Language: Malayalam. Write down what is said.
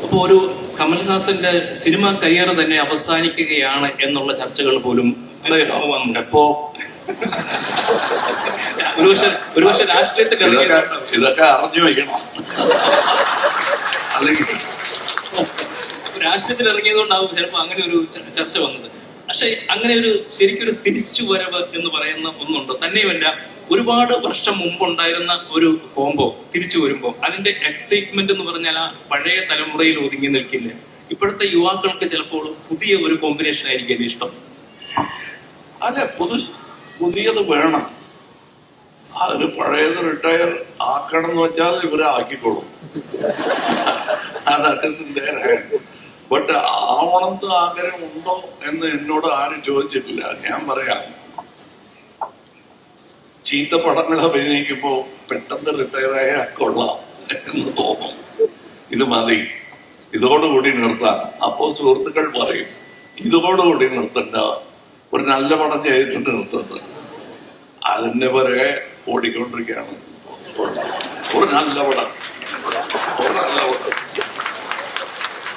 അപ്പൊ ഒരു കമൽഹാസന്റെ സിനിമ കരിയർ തന്നെ അവസാനിക്കുകയാണ് എന്നുള്ള ചർച്ചകൾ പോലും എപ്പോ ഒരുപക്ഷെ രാഷ്ട്രീയത്തിൽ ഇതൊക്കെ അറിഞ്ഞു വയ്ക്കണം. അല്ലെങ്കിൽ രാഷ്ട്രീയത്തിൽ ഇറങ്ങിയതുകൊണ്ടാവും ചിലപ്പോ അങ്ങനെ ഒരു ചർച്ച വന്നത്. പക്ഷെ അങ്ങനെ ഒരു ശരിക്കൊരു തിരിച്ചുവരവ് എന്ന് പറയുന്ന ഒന്നുണ്ട്. തന്നെയുമല്ല, ഒരുപാട് വർഷം മുമ്പുണ്ടായിരുന്ന ഒരു കോംബോ തിരിച്ചു വരുമ്പോൾ അതിന്റെ എക്സൈറ്റ്മെന്റ് എന്ന് പറഞ്ഞാൽ ആ പഴയ തലമുറയിൽ ഒതുങ്ങി നിൽക്കില്ല. ഇപ്പോഴത്തെ യുവാക്കൾക്ക് ചിലപ്പോൾ പുതിയ ഒരു കോമ്പിനേഷൻ ആയിരിക്കും ഇഷ്ടം. അല്ലെ, പുതിയത് വേണം. അതിന് പഴയത് റിട്ടയർ ആക്കണം എന്ന് വെച്ചാൽ ഇവരെ ആക്കിക്കോളും. ബട്ട് ആവണത്ത് ആഗ്രഹം ഉണ്ടോ എന്ന് എന്നോട് ആരും ചോദിച്ചിട്ടില്ല. ഞാൻ പറയാം, ചീത്ത പടങ്ങൾ അഭിനയിക്കുമ്പോ പെട്ടെന്ന് റിട്ടയർ ആയാൽ കൊള്ളാം എന്ന് തോന്നും. ഇത് മതി, ഇതോടുകൂടി നിർത്താൻ. അപ്പോ സുഹൃത്തുക്കൾ പറയും, ഇതോടുകൂടി നിർത്തണ്ട, ഒരു നല്ല പടം ചെയ്തിട്ട് നിർത്തുന്നത്. അതിന്റെ പുറകെ ഓടിക്കൊണ്ടിരിക്കുകയാണ്. ഒരു നല്ല പടം